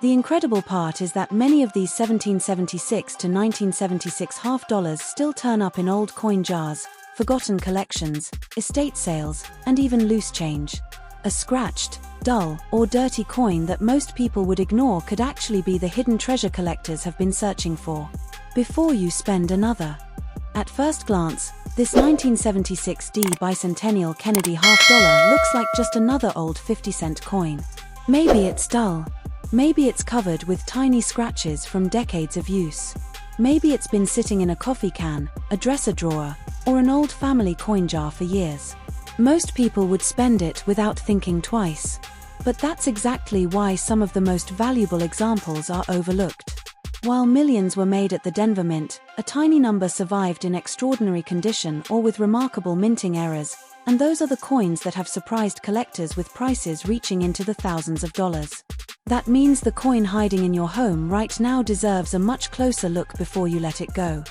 The incredible part is that many of these 1776 to 1976 half dollars still turn up in old coin jars, forgotten collections, estate sales, and even loose change. A scratched, dull, or dirty coin that most people would ignore could actually be the hidden treasure collectors have been searching for. Before you spend another. At first glance, this 1976D Bicentennial Kennedy half dollar looks like just another old 50-cent coin. Maybe it's dull. Maybe it's covered with tiny scratches from decades of use. Maybe it's been sitting in a coffee can, a dresser drawer, or an old family coin jar for years. Most people would spend it without thinking twice. But that's exactly why some of the most valuable examples are overlooked. While millions were made at the Denver Mint, a tiny number survived in extraordinary condition or with remarkable minting errors, and those are the coins that have surprised collectors with prices reaching into the thousands of dollars. That means the coin hiding in your home right now deserves a much closer look before you let it go.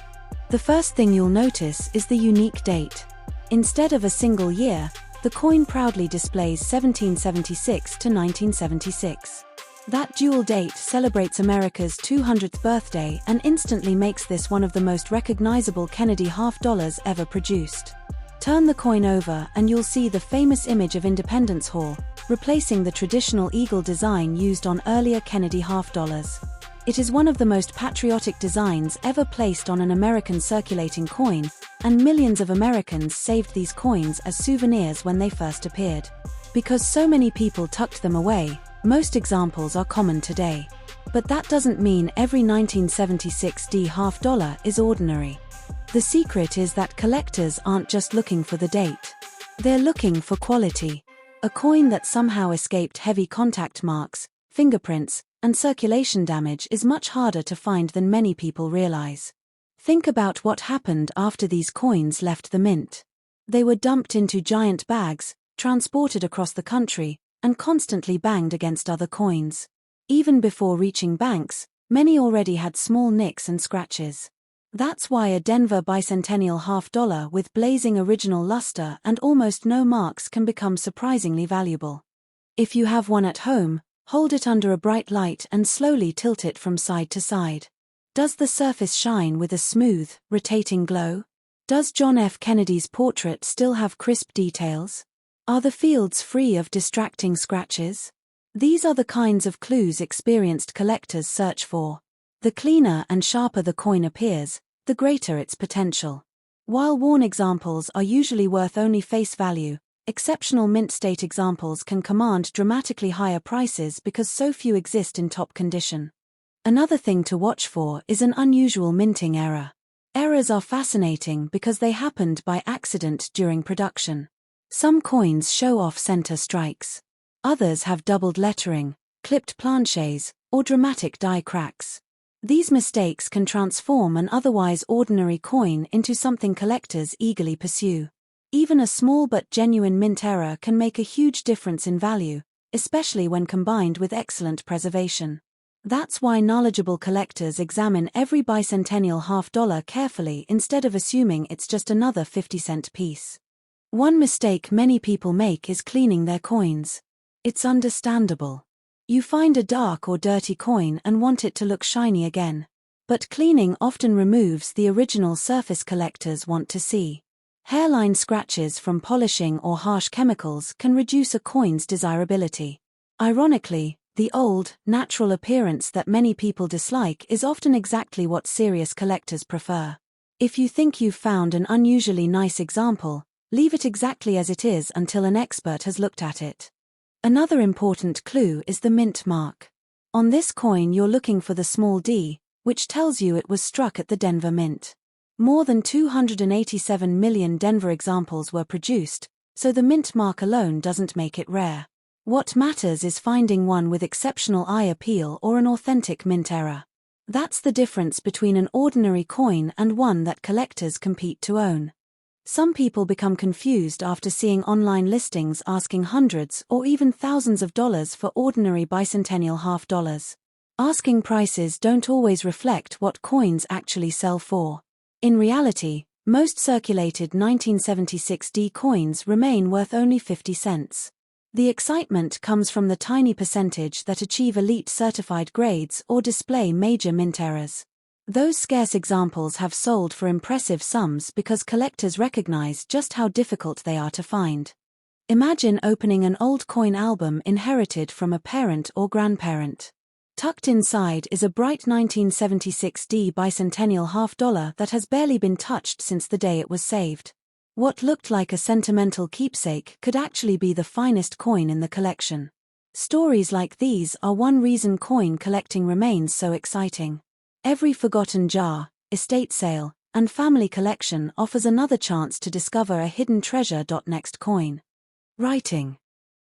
The first thing you'll notice is the unique date. Instead of a single year, the coin proudly displays 1776 to 1976. That dual date celebrates America's 200th birthday and instantly makes this one of the most recognizable Kennedy half dollars ever produced. Turn the coin over and you'll see the famous image of Independence Hall, replacing the traditional eagle design used on earlier Kennedy half dollars. It is one of the most patriotic designs ever placed on an American circulating coin, and millions of Americans saved these coins as souvenirs when they first appeared. Because so many people tucked them away, most examples are common today. But that doesn't mean every 1976D half dollar is ordinary. The secret is that collectors aren't just looking for the date. They're looking for quality. A coin that somehow escaped heavy contact marks, fingerprints, and circulation damage is much harder to find than many people realize. Think about what happened after these coins left the mint. They were dumped into giant bags, transported across the country, and constantly banged against other coins. Even before reaching banks, many already had small nicks and scratches. That's why a Denver Bicentennial half dollar with blazing original luster and almost no marks can become surprisingly valuable. If you have one at home, hold it under a bright light and slowly tilt it from side to side. Does the surface shine with a smooth, rotating glow? Does John F. Kennedy's portrait still have crisp details? Are the fields free of distracting scratches? These are the kinds of clues experienced collectors search for. The cleaner and sharper the coin appears, the greater its potential. While worn examples are usually worth only face value, exceptional mint state examples can command dramatically higher prices because so few exist in top condition. Another thing to watch for is an unusual minting error. Errors are fascinating because they happened by accident during production. Some coins show off center strikes. Others have doubled lettering, clipped planchets, or dramatic die cracks. These mistakes can transform an otherwise ordinary coin into something collectors eagerly pursue. Even a small but genuine mint error can make a huge difference in value, especially when combined with excellent preservation. That's why knowledgeable collectors examine every bicentennial half dollar carefully instead of assuming it's just another 50-cent piece. One mistake many people make is cleaning their coins. It's understandable. You find a dark or dirty coin and want it to look shiny again. But cleaning often removes the original surface collectors want to see. Hairline scratches from polishing or harsh chemicals can reduce a coin's desirability. Ironically, the old, natural appearance that many people dislike is often exactly what serious collectors prefer. If you think you've found an unusually nice example, leave it exactly as it is until an expert has looked at it. Another important clue is the mint mark. On this coin you're looking for the small d, which tells you it was struck at the Denver Mint. More than 287 million Denver examples were produced, so the mint mark alone doesn't make it rare. What matters is finding one with exceptional eye appeal or an authentic mint error. That's the difference between an ordinary coin and one that collectors compete to own. Some people become confused after seeing online listings asking hundreds or even thousands of dollars for ordinary bicentennial half dollars. Asking prices don't always reflect what coins actually sell for. In reality, most circulated 1976D coins remain worth only 50 cents. The excitement comes from the tiny percentage that achieve elite certified grades or display major mint errors. Those scarce examples have sold for impressive sums because collectors recognize just how difficult they are to find. Imagine opening an old coin album inherited from a parent or grandparent. Tucked inside is a bright 1976 Bicentennial $half that has barely been touched since the day it was saved. What looked like a sentimental keepsake could actually be the finest coin in the collection. Stories like these are one reason coin collecting remains so exciting. Every forgotten jar, estate sale, and family collection offers another chance to discover a hidden treasure. Next coin. Writing.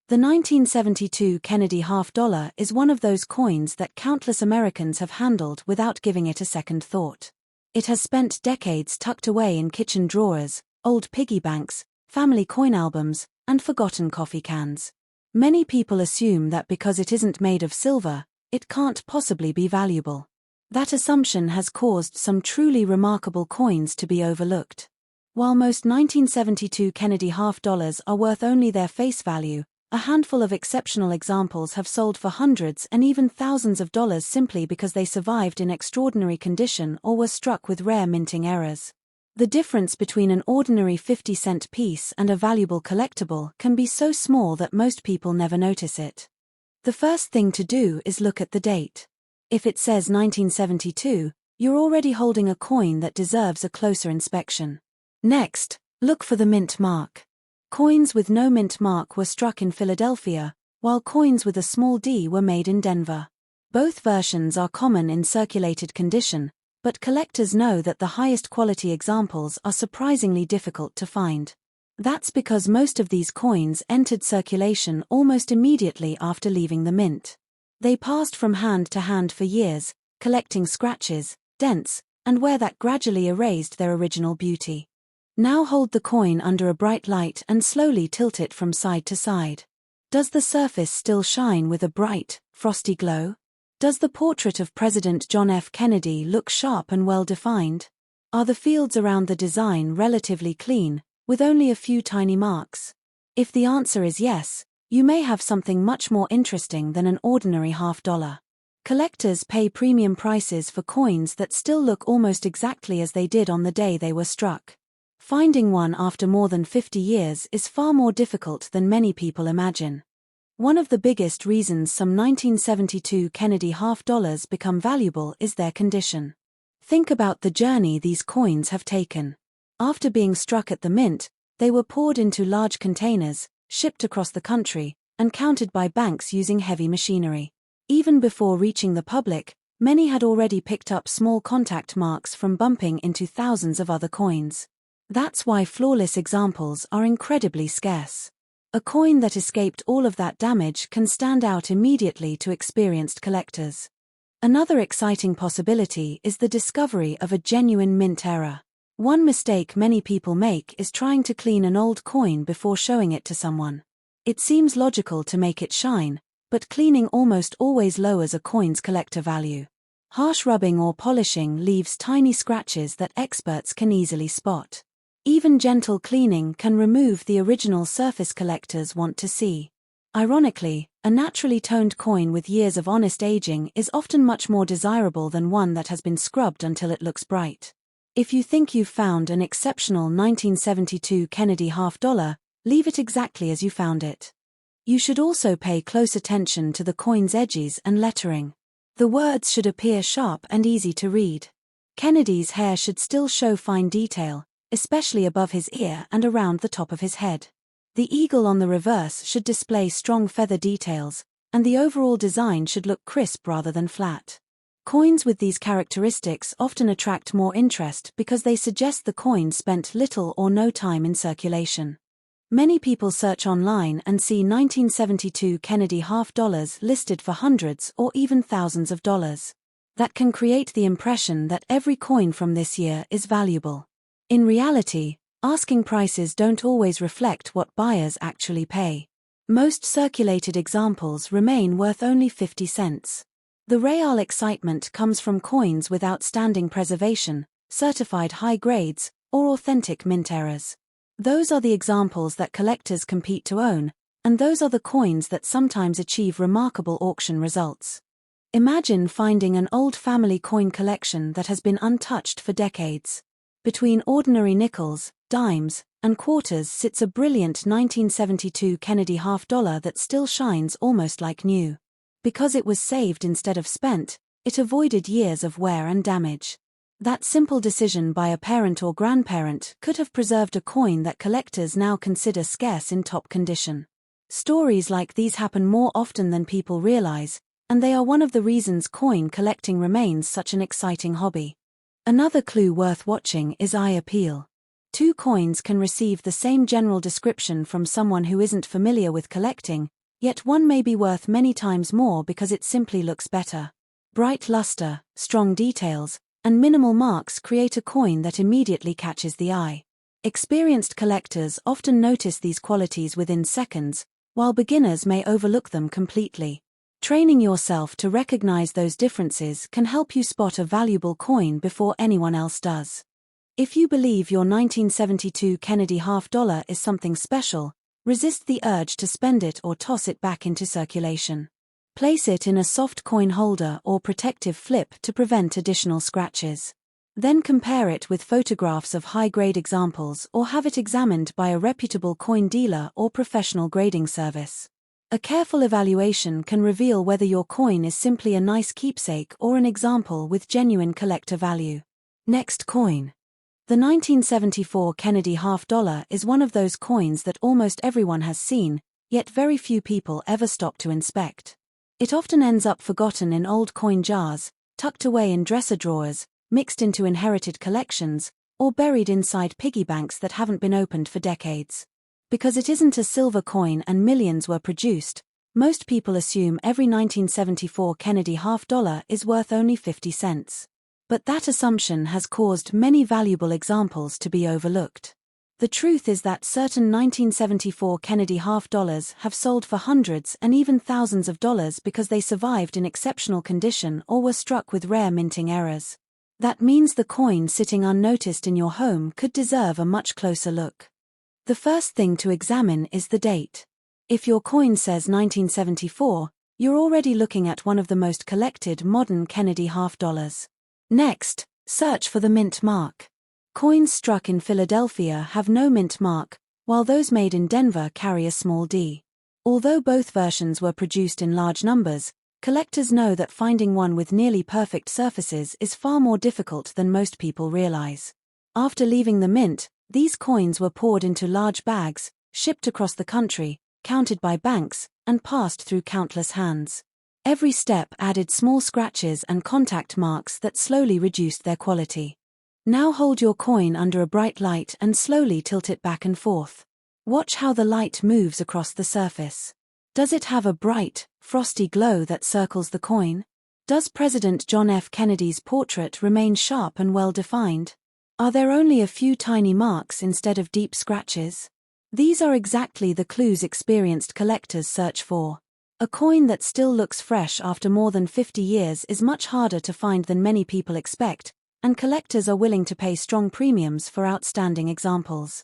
The 1972 Kennedy $half is one of those coins that countless Americans have handled without giving it a second thought. It has spent decades tucked away in kitchen drawers, old piggy banks, family coin albums, and forgotten coffee cans. Many people assume that because it isn't made of silver, it can't possibly be valuable. That assumption has caused some truly remarkable coins to be overlooked. While most 1972 Kennedy $half are worth only their face value, a handful of exceptional examples have sold for hundreds and even thousands of dollars simply because they survived in extraordinary condition or were struck with rare minting errors. The difference between an ordinary 50-cent piece and a valuable collectible can be so small that most people never notice it. The first thing to do is look at the date. If it says 1972, you're already holding a coin that deserves a closer inspection. Next, look for the mint mark. Coins with no mint mark were struck in Philadelphia, while coins with a small d were made in Denver. Both versions are common in circulated condition, but collectors know that the highest quality examples are surprisingly difficult to find. That's because most of these coins entered circulation almost immediately after leaving the mint. They passed from hand to hand for years, collecting scratches, dents, and wear that gradually erased their original beauty. Now hold the coin under a bright light and slowly tilt it from side to side. Does the surface still shine with a bright, frosty glow? Does the portrait of President John F. Kennedy look sharp and well-defined? Are the fields around the design relatively clean, with only a few tiny marks? If the answer is yes, you may have something much more interesting than an ordinary $half. Collectors pay premium prices for coins that still look almost exactly as they did on the day they were struck. Finding one after more than 50 years is far more difficult than many people imagine. One of the biggest reasons some 1972 Kennedy $half become valuable is their condition. Think about the journey these coins have taken. After being struck at the mint, they were poured into large containers, shipped across the country, and counted by banks using heavy machinery. Even before reaching the public, many had already picked up small contact marks from bumping into thousands of other coins. That's why flawless examples are incredibly scarce. A coin that escaped all of that damage can stand out immediately to experienced collectors. Another exciting possibility is the discovery of a genuine mint error. One mistake many people make is trying to clean an old coin before showing it to someone. It seems logical to make it shine, but cleaning almost always lowers a coin's collector value. Harsh rubbing or polishing leaves tiny scratches that experts can easily spot. Even gentle cleaning can remove the original surface collectors want to see. Ironically, a naturally toned coin with years of honest aging is often much more desirable than one that has been scrubbed until it looks bright. If you think you've found an exceptional 1972 Kennedy $half, leave it exactly as you found it. You should also pay close attention to the coin's edges and lettering. The words should appear sharp and easy to read. Kennedy's hair should still show fine detail, especially above his ear and around the top of his head. The eagle on the reverse should display strong feather details, and the overall design should look crisp rather than flat. Coins with these characteristics often attract more interest because they suggest the coin spent little or no time in circulation. Many people search online and see 1972 Kennedy $half listed for hundreds or even thousands of dollars. That can create the impression that every coin from this year is valuable. In reality, asking prices don't always reflect what buyers actually pay. Most circulated examples remain worth only 50 cents. The real excitement comes from coins with outstanding preservation, certified high grades, or authentic mint errors. Those are the examples that collectors compete to own, And those are the coins that sometimes achieve remarkable auction results. Imagine finding an old family coin collection that has been untouched for decades. Between ordinary nickels, dimes, and quarters sits a brilliant 1972 Kennedy half-dollar that still shines almost like new. Because it was saved instead of spent, it avoided years of wear and damage. That simple decision by a parent or grandparent could have preserved a coin that collectors now consider scarce in top condition. Stories like these happen more often than people realize, and they are one of the reasons coin collecting remains such an exciting hobby. Another clue worth watching is eye appeal. Two coins can receive the same general description from someone who isn't familiar with collecting, yet one may be worth many times more because it simply looks better. Bright luster, strong details, and minimal marks create a coin that immediately catches the eye. Experienced collectors often notice these qualities within seconds, while beginners may overlook them completely. Training yourself to recognize those differences can help you spot a valuable coin before anyone else does. If you believe your 1972 Kennedy half-dollar is something special, resist the urge to spend it or toss it back into circulation. Place it in a soft coin holder or protective flip to prevent additional scratches. Then compare it with photographs of high-grade examples or have it examined by a reputable coin dealer or professional grading service. A careful evaluation can reveal whether your coin is simply a nice keepsake or an example with genuine collector value. Next coin. The 1974 Kennedy half-dollar is one of those coins that almost everyone has seen, yet very few people ever stop to inspect. It often ends up forgotten in old coin jars, tucked away in dresser drawers, mixed into inherited collections, or buried inside piggy banks that haven't been opened for decades. Because it isn't a silver coin and millions were produced, most people assume every 1974 Kennedy half-dollar is worth only 50 cents. But that assumption has caused many valuable examples to be overlooked. The truth is that certain 1974 Kennedy half-dollars have sold for hundreds and even thousands of dollars because they survived in exceptional condition or were struck with rare minting errors. That means the coin sitting unnoticed in your home could deserve a much closer look. The first thing to examine is the date. If your coin says 1974, you're already looking at one of the most collected modern Kennedy half-dollars. Next, search for the mint mark. Coins struck in Philadelphia have no mint mark, while those made in Denver carry a small d. Although both versions were produced in large numbers, collectors know that finding one with nearly perfect surfaces is far more difficult than most people realize. After leaving the mint, these coins were poured into large bags, shipped across the country, counted by banks, and passed through countless hands. Every step added small scratches and contact marks that slowly reduced their quality. Now hold your coin under a bright light and slowly tilt it back and forth. Watch how the light moves across the surface. Does it have a bright, frosty glow that circles the coin? Does President John F. Kennedy's portrait remain sharp and well-defined? Are there only a few tiny marks instead of deep scratches? These are exactly the clues experienced collectors search for. A coin that still looks fresh after more than 50 years is much harder to find than many people expect, and collectors are willing to pay strong premiums for outstanding examples.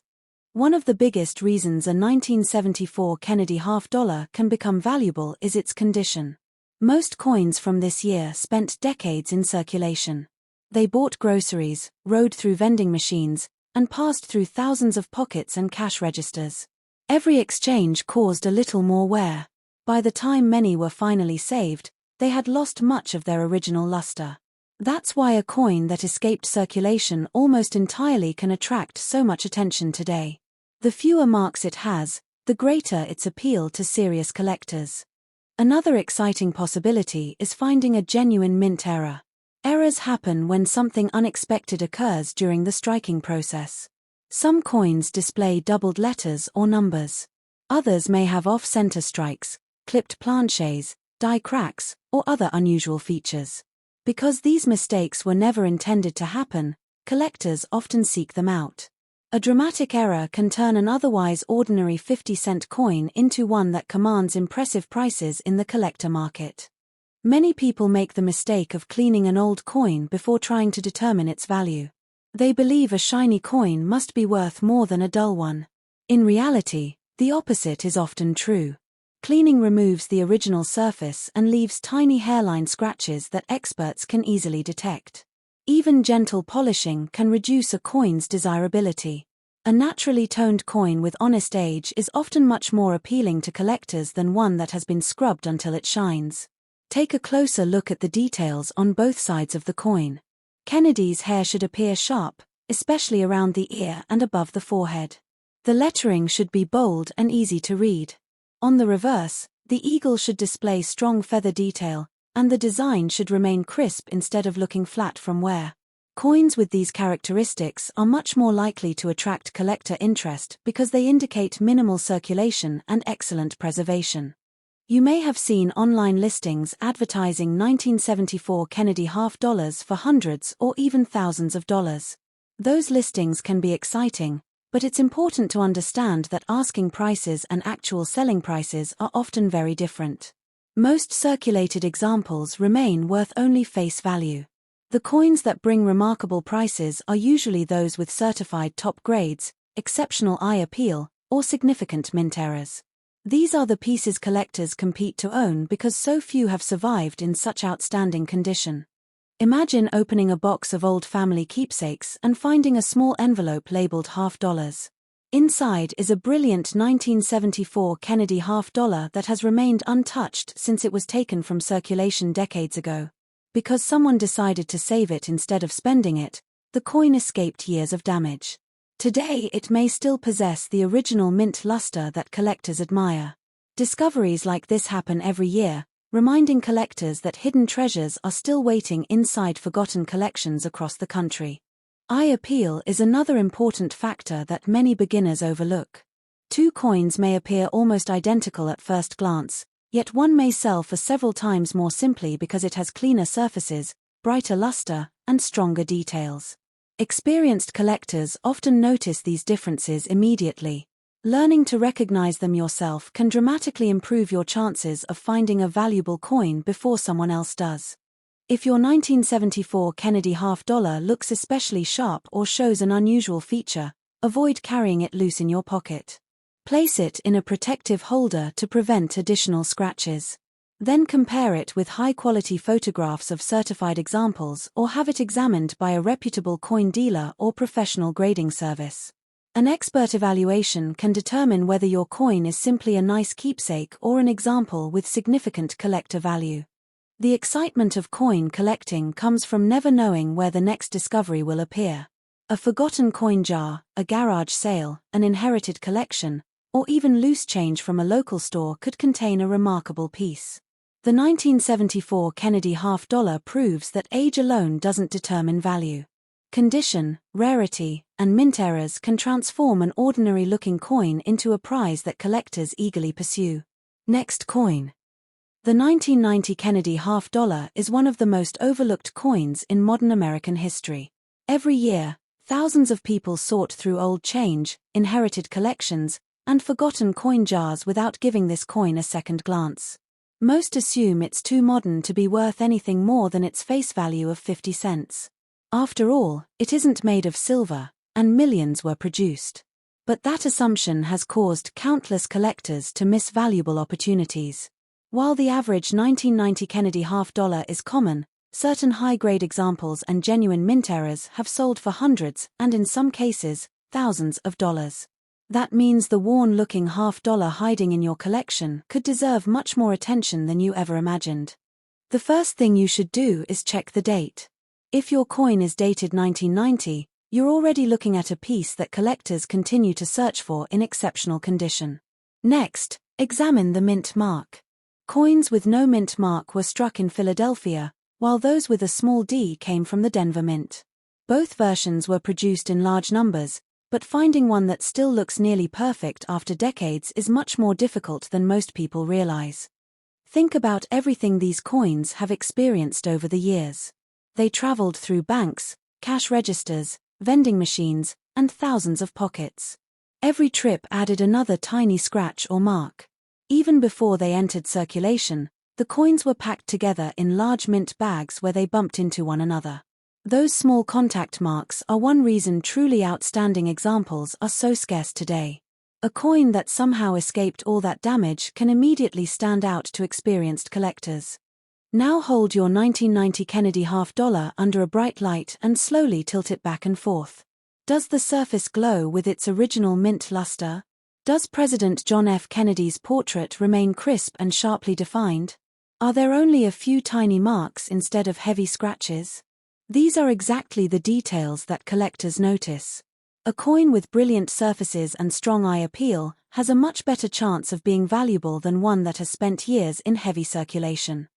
One of the biggest reasons a 1974 Kennedy half-dollar can become valuable is its condition. Most coins from this year spent decades in circulation. They bought groceries, rode through vending machines, and passed through thousands of pockets and cash registers. Every exchange caused a little more wear. By the time many were finally saved, they had lost much of their original luster. That's why a coin that escaped circulation almost entirely can attract so much attention today. The fewer marks it has, the greater its appeal to serious collectors. Another exciting possibility is finding a genuine mint error. Errors happen when something unexpected occurs during the striking process. Some coins display doubled letters or numbers. Others may have off-center strikes, clipped planchets, die cracks, or other unusual features. Because these mistakes were never intended to happen, collectors often seek them out. A dramatic error can turn an otherwise ordinary 50-cent coin into one that commands impressive prices in the collector market. Many people make the mistake of cleaning an old coin before trying to determine its value. They believe a shiny coin must be worth more than a dull one. In reality, The opposite is often true. Cleaning removes the original surface and leaves tiny hairline scratches that experts can easily detect. Even gentle polishing can reduce a coin's desirability. A naturally toned coin with honest age is often much more appealing to collectors than one that has been scrubbed until it shines. Take a closer look at the details on both sides of the coin. Kennedy's hair should appear sharp, especially around the ear and above the forehead. The lettering should be bold and easy to read. On the reverse, the eagle should display strong feather detail, and the design should remain crisp instead of looking flat from wear. Coins with these characteristics are much more likely to attract collector interest because they indicate minimal circulation and excellent preservation. You may have seen online listings advertising 1974 Kennedy half dollars for hundreds or even thousands of dollars. Those listings can be exciting, but it's important to understand that asking prices and actual selling prices are often very different. Most circulated examples remain worth only face value. The coins that bring remarkable prices are usually those with certified top grades, exceptional eye appeal, or significant mint errors. These are the pieces collectors compete to own because so few have survived in such outstanding condition. Imagine opening a box of old family keepsakes and finding a small envelope labeled half dollars. Inside is a brilliant 1974 Kennedy half dollar that has remained untouched since it was taken from circulation decades ago. Because someone decided to save it instead of spending it, the coin escaped years of damage. Today it may still possess the original mint luster that collectors admire. Discoveries like this happen every year, reminding collectors that hidden treasures are still waiting inside forgotten collections across the country. Eye appeal is another important factor that many beginners overlook. Two coins may appear almost identical at first glance, yet one may sell for several times more simply because it has cleaner surfaces, brighter luster, and stronger details. Experienced collectors often notice these differences immediately. Learning to recognize them yourself can dramatically improve your chances of finding a valuable coin before someone else does. If your 1974 Kennedy half dollar looks especially sharp or shows an unusual feature, avoid carrying it loose in your pocket. Place it in a protective holder to prevent additional scratches. Then compare it with high-quality photographs of certified examples or have it examined by a reputable coin dealer or professional grading service. An expert evaluation can determine whether your coin is simply a nice keepsake or an example with significant collector value. The excitement of coin collecting comes from never knowing where the next discovery will appear. A forgotten coin jar, a garage sale, an inherited collection, or even loose change from a local store could contain a remarkable piece. The 1974 Kennedy half dollar proves that age alone doesn't determine value. Condition, rarity, and mint errors can transform an ordinary-looking coin into a prize that collectors eagerly pursue. Next coin. The 1990 Kennedy half dollar is one of the most overlooked coins in modern American history. Every year, thousands of people sort through old change, inherited collections, and forgotten coin jars without giving this coin a second glance. Most assume it's too modern to be worth anything more than its face value of 50 cents. After all, it isn't made of silver, and millions were produced. But that assumption has caused countless collectors to miss valuable opportunities. While the average 1990 Kennedy half dollar is common, certain high-grade examples and genuine mint errors have sold for hundreds and in some cases, thousands of dollars. That means the worn-looking half dollar hiding in your collection could deserve much more attention than you ever imagined. The first thing you should do is check the date. If your coin is dated 1990, you're already looking at a piece that collectors continue to search for in exceptional condition. Next, examine the mint mark. Coins with no mint mark were struck in Philadelphia, while those with a small d came from the Denver Mint. Both versions were produced in large numbers, but finding one that still looks nearly perfect after decades is much more difficult than most people realize. Think about everything these coins have experienced over the years. They traveled through banks, cash registers, vending machines, and thousands of pockets. Every trip added another tiny scratch or mark. Even before they entered circulation, the coins were packed together in large mint bags where they bumped into one another. Those small contact marks are one reason truly outstanding examples are so scarce today. A coin that somehow escaped all that damage can immediately stand out to experienced collectors. Now hold your 1990 Kennedy $50 under a bright light and slowly tilt it back and forth. Does the surface glow with its original mint luster? Does President John F. Kennedy's portrait remain crisp and sharply defined? Are there only a few tiny marks instead of heavy scratches? These are exactly the details that collectors notice. A coin with brilliant surfaces and strong eye appeal has a much better chance of being valuable than one that has spent years in heavy circulation.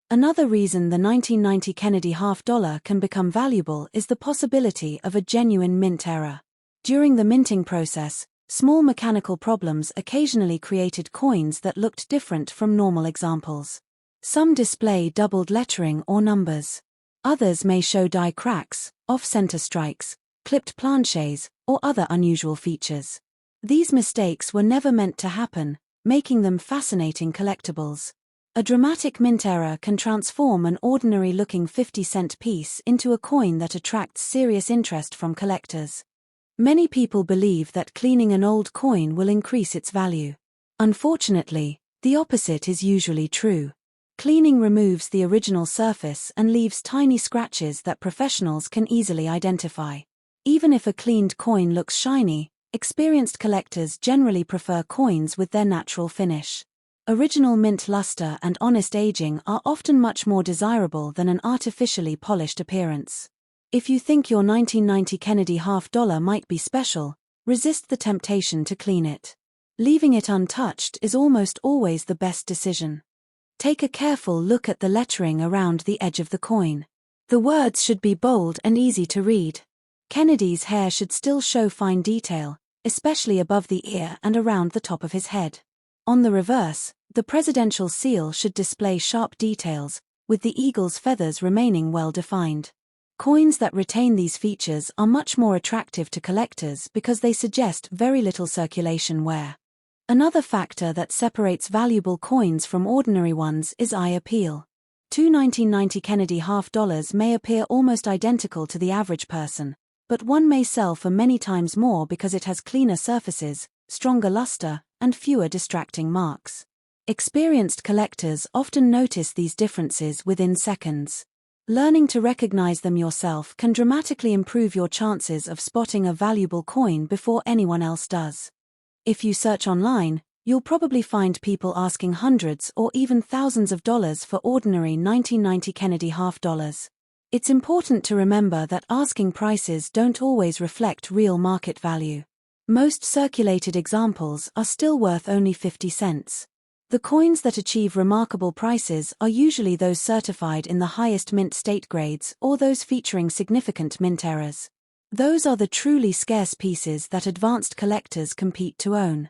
Another reason the 1990 Kennedy $50 can become valuable is the possibility of a genuine mint error. During the minting process, small mechanical problems occasionally created coins that looked different from normal examples. Some display doubled lettering or numbers. Others may show die cracks, off-center strikes, clipped planchets, or other unusual features. These mistakes were never meant to happen, making them fascinating collectibles. A dramatic mint error can transform an ordinary-looking 50-cent piece into a coin that attracts serious interest from collectors. Many people believe that cleaning an old coin will increase its value. Unfortunately, the opposite is usually true. Cleaning removes the original surface and leaves tiny scratches that professionals can easily identify. Even if a cleaned coin looks shiny, experienced collectors generally prefer coins with their natural finish. Original mint luster and honest aging are often much more desirable than an artificially polished appearance. If you think your 1990 Kennedy $50 might be special, resist the temptation to clean it. Leaving it untouched is almost always the best decision. Take a careful look at the lettering around the edge of the coin. The words should be bold and easy to read. Kennedy's hair should still show fine detail, especially above the ear and around the top of his head. On the reverse, the presidential seal should display sharp details, with the eagle's feathers remaining well defined. Coins that retain these features are much more attractive to collectors because they suggest very little circulation wear. Another factor that separates valuable coins from ordinary ones is eye appeal. Two 1990 Kennedy $50 may appear almost identical to the average person, but one may sell for many times more because it has cleaner surfaces, stronger luster, and fewer distracting marks. Experienced collectors often notice these differences within seconds. Learning to recognize them yourself can dramatically improve your chances of spotting a valuable coin before anyone else does. If you search online, you'll probably find people asking hundreds or even thousands of dollars for ordinary 1990 Kennedy $50. It's important to remember that asking prices don't always reflect real market value. Most circulated examples are still worth only 50 cents. The coins that achieve remarkable prices are usually those certified in the highest mint state grades or those featuring significant mint errors. Those are the truly scarce pieces that advanced collectors compete to own.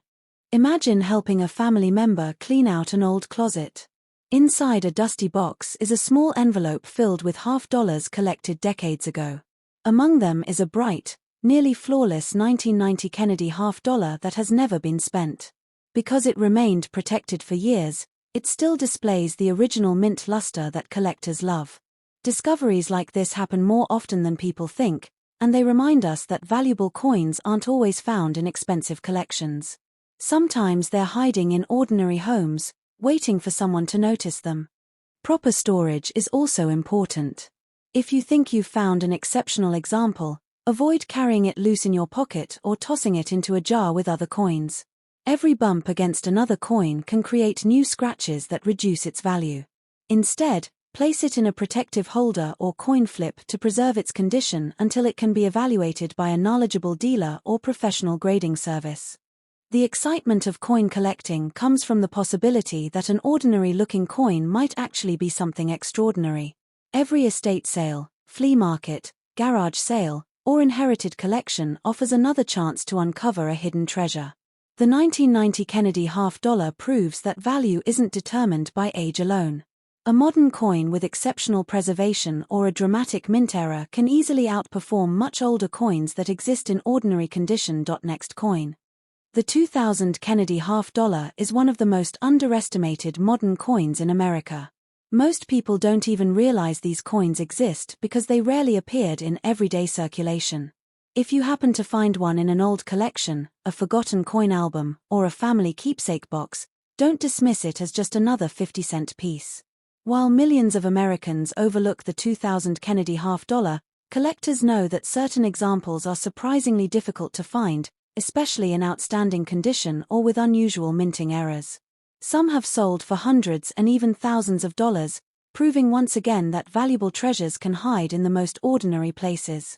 Imagine helping a family member clean out an old closet. Inside a dusty box is a small envelope filled with $50 collected decades ago. Among them is a bright, nearly flawless 1990 Kennedy $50 that has never been spent. Because it remained protected for years, it still displays the original mint luster that collectors love. Discoveries like this happen more often than people think, and they remind us that valuable coins aren't always found in expensive collections. Sometimes they're hiding in ordinary homes, waiting for someone to notice them. Proper storage is also important. If you think you've found an exceptional example, avoid carrying it loose in your pocket or tossing it into a jar with other coins. Every bump against another coin can create new scratches that reduce its value. Instead, place it in a protective holder or coin flip to preserve its condition until it can be evaluated by a knowledgeable dealer or professional grading service. The excitement of coin collecting comes from the possibility that an ordinary-looking coin might actually be something extraordinary. Every estate sale, flea market, garage sale, or inherited collection offers another chance to uncover a hidden treasure. The 1990 Kennedy $50 proves that value isn't determined by age alone. A modern coin with exceptional preservation or a dramatic mint error can easily outperform much older coins that exist in ordinary condition. Next coin. The 2000 Kennedy $50 is one of the most underestimated modern coins in America. Most people don't even realize these coins exist because they rarely appeared in everyday circulation. If you happen to find one in an old collection, a forgotten coin album, or a family keepsake box, don't dismiss it as just another 50-cent piece. While millions of Americans overlook the 2000 Kennedy half-dollar, collectors know that certain examples are surprisingly difficult to find, especially in outstanding condition or with unusual minting errors. Some have sold for hundreds and even thousands of dollars, proving once again that valuable treasures can hide in the most ordinary places.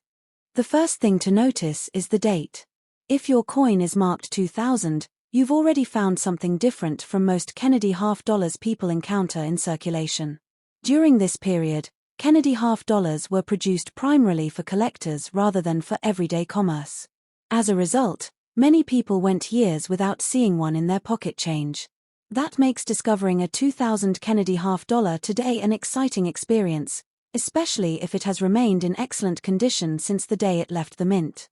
The first thing to notice is the date. If your coin is marked 2000, you've already found something different from most Kennedy half-dollars people encounter in circulation. During this period, Kennedy half-dollars were produced primarily for collectors rather than for everyday commerce. As a result, many people went years without seeing one in their pocket change. That makes discovering a 2000 Kennedy half-dollar today an exciting experience, especially if it has remained in excellent condition since the day it left the mint.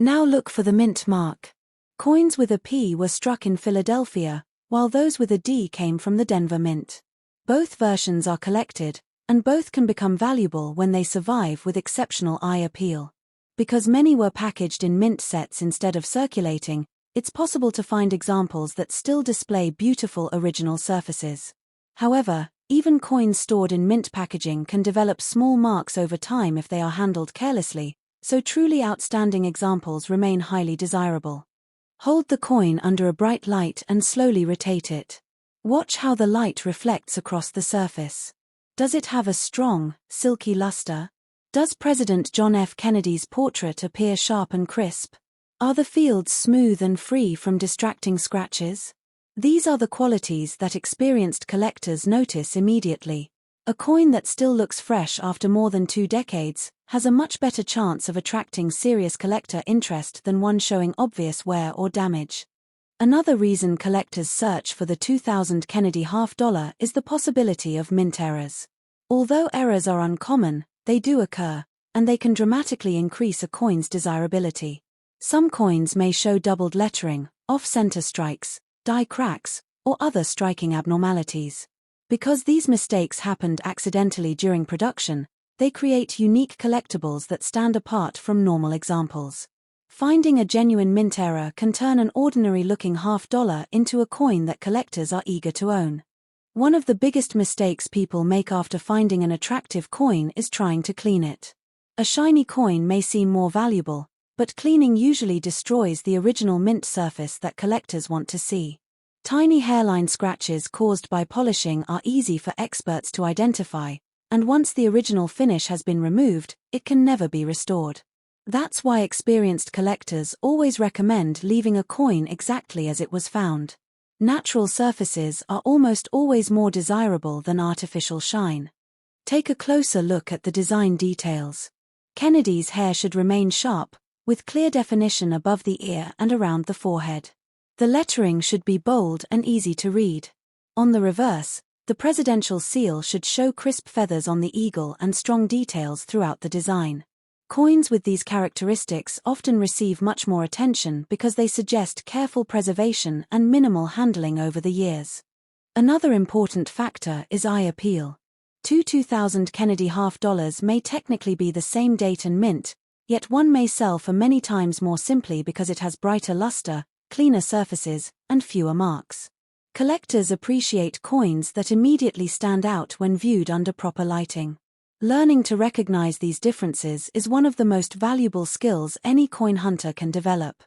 Now look for the mint mark. Coins with a P were struck in Philadelphia, while those with a D came from the Denver Mint. Both versions are collected, and both can become valuable when they survive with exceptional eye appeal. Because many were packaged in mint sets instead of circulating, it's possible to find examples that still display beautiful original surfaces. However, even coins stored in mint packaging can develop small marks over time if they are handled carelessly, so truly outstanding examples remain highly desirable. Hold the coin under a bright light and slowly rotate it. Watch how the light reflects across the surface. Does it have a strong, silky luster? Does President John F. Kennedy's portrait appear sharp and crisp? Are the fields smooth and free from distracting scratches? These are the qualities that experienced collectors notice immediately. A coin that still looks fresh after more than 2 decades has a much better chance of attracting serious collector interest than one showing obvious wear or damage. Another reason collectors search for the 2000 Kennedy half-dollar is the possibility of mint errors. Although errors are uncommon, they do occur, and they can dramatically increase a coin's desirability. Some coins may show doubled lettering, off-center strikes, die cracks, or other striking abnormalities. Because these mistakes happened accidentally during production, they create unique collectibles that stand apart from normal examples. Finding a genuine mint error can turn an ordinary-looking half-dollar into a coin that collectors are eager to own. One of the biggest mistakes people make after finding an attractive coin is trying to clean it. A shiny coin may seem more valuable, but cleaning usually destroys the original mint surface that collectors want to see. Tiny hairline scratches caused by polishing are easy for experts to identify, and once the original finish has been removed, it can never be restored. That's why experienced collectors always recommend leaving a coin exactly as it was found. Natural surfaces are almost always more desirable than artificial shine. Take a closer look at the design details. Kennedy's hair should remain sharp, with clear definition above the ear and around the forehead. The lettering should be bold and easy to read. On the reverse, the presidential seal should show crisp feathers on the eagle and strong details throughout the design. Coins with these characteristics often receive much more attention because they suggest careful preservation and minimal handling over the years. Another important factor is eye appeal. Two 2000 Kennedy half-dollars may technically be the same date and mint, yet one may sell for many times more simply because it has brighter luster, cleaner surfaces, and fewer marks. Collectors appreciate coins that immediately stand out when viewed under proper lighting. Learning to recognize these differences is one of the most valuable skills any coin hunter can develop.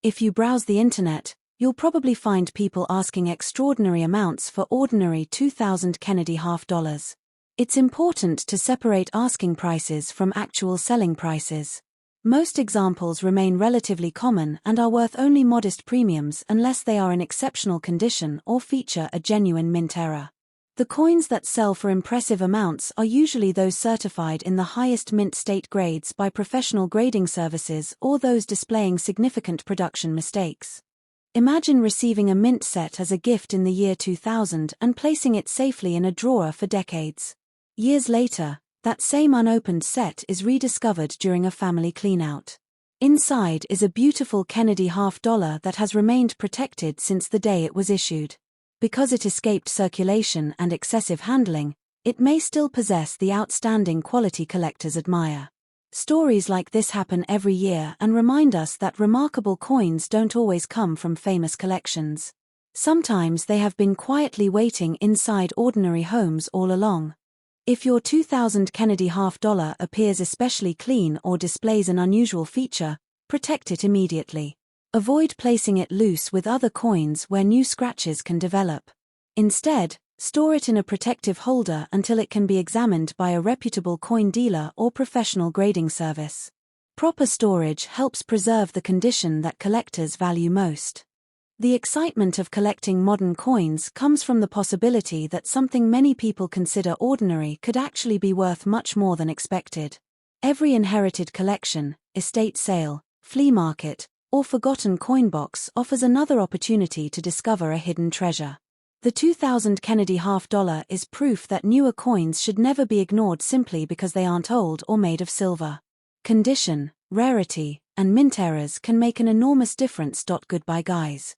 If you browse the internet, you'll probably find people asking extraordinary amounts for ordinary 2000 Kennedy half-dollars. It's important to separate asking prices from actual selling prices. Most examples remain relatively common and are worth only modest premiums unless they are in exceptional condition or feature a genuine mint error. The coins that sell for impressive amounts are usually those certified in the highest mint state grades by professional grading services or those displaying significant production mistakes. Imagine receiving a mint set as a gift in the year 2000 and placing it safely in a drawer for decades. Years later, that same unopened set is rediscovered during a family cleanout. Inside is a beautiful Kennedy half-dollar that has remained protected since the day it was issued. Because it escaped circulation and excessive handling, it may still possess the outstanding quality collectors admire. Stories like this happen every year and remind us that remarkable coins don't always come from famous collections. Sometimes they have been quietly waiting inside ordinary homes all along. If your 2000 Kennedy half-dollar appears especially clean or displays an unusual feature, protect it immediately. Avoid placing it loose with other coins where new scratches can develop. Instead, store it in a protective holder until it can be examined by a reputable coin dealer or professional grading service. Proper storage helps preserve the condition that collectors value most. The excitement of collecting modern coins comes from the possibility that something many people consider ordinary could actually be worth much more than expected. Every inherited collection, estate sale, flea market, or forgotten coin box offers another opportunity to discover a hidden treasure. The 2000 Kennedy half-dollar is proof that newer coins should never be ignored simply because they aren't old or made of silver. Condition, rarity, and mint errors can make an enormous difference. Goodbye, guys.